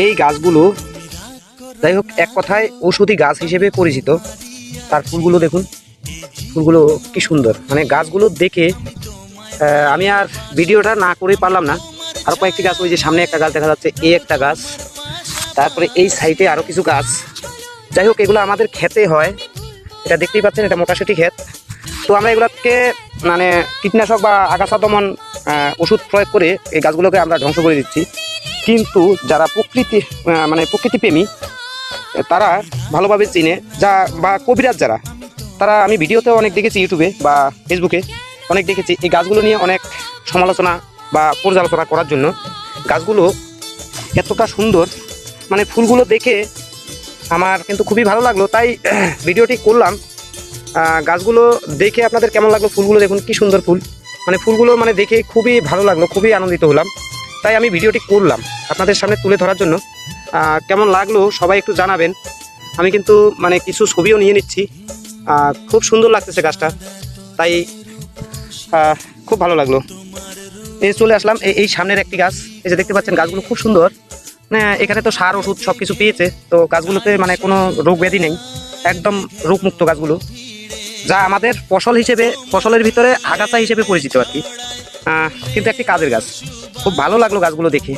এই গাছগুলো যাই হোক এক কথায় ঔষধি গাছ হিসেবে পরিচিত। তার ফুলগুলো দেখুন, ফুলগুলো কি সুন্দর, মানে গাছগুলো দেখে আমি আর ভিডিওটা না করে পারলাম না। আরও কয়েকটি গাছ, ওই যে সামনে একটা গাছ দেখা যাচ্ছে, এই একটা গাছ, তারপরে এই সাইডে আরও কিছু গাছ। যাই হোক এগুলো আমাদের খেতে হয়, এটা দেখতেই পাচ্ছেন, এটা মোটাসুটি ক্ষেত। তো আমরা এগুলোকে মানে কীটনাশক বা আগাছা দমন ওষুধ প্রয়োগ করে এই গাছগুলোকে আমরা ধ্বংস করে দিচ্ছি। কিন্তু যারা প্রকৃতিপ্রেমী তারা ভালোভাবে চিনে, যা বা কবিরাজ যারা, তারা আমি ভিডিওতে অনেক দেখেছি, ইউটিউবে বা ফেসবুকে অনেক দেখেছি এই গাছগুলো নিয়ে অনেক সমালোচনা বা পর্যালোচনা করার জন্য। গাছগুলো এতটা সুন্দর, মানে ফুলগুলো দেখে আমার কিন্তু খুবই ভালো লাগলো, তাই ভিডিওটি করলাম। গাছগুলো দেখে আপনাদের কেমন লাগলো? ফুলগুলো দেখুন কি সুন্দর ফুল, মানে ফুলগুলো মানে দেখে খুবই ভালো লাগলো, খুবই আনন্দিত হলাম, তাই আমি ভিডিওটি করলাম আপনাদের সামনে তুলে ধরার জন্য। কেমন লাগলো সবাই একটু জানাবেন। আমি কিন্তু মানে কিছু ছবিও নিয়ে নিচ্ছি, খুব সুন্দর লাগতেছে গাছটা, তাই খুব ভালো লাগলো। এই চলে আসলাম এই সামনের একটি গাছ, এই যে দেখতে পাচ্ছেন গাছগুলো খুব সুন্দর। মানে এখানে তো সার ওষুধ সব কিছু পেয়েছে, তো গাছগুলোতে মানে কোনো রোগ ব্যাধি নেই, একদম রোগমুক্ত গাছগুলো, যা আমাদের ফসলের ভিতরে আগাছা হিসেবে পরিচিত আর কি। কিন্তু একটি কাজের গাছ, খুব ভালো লাগলো গাছগুলো দেখে।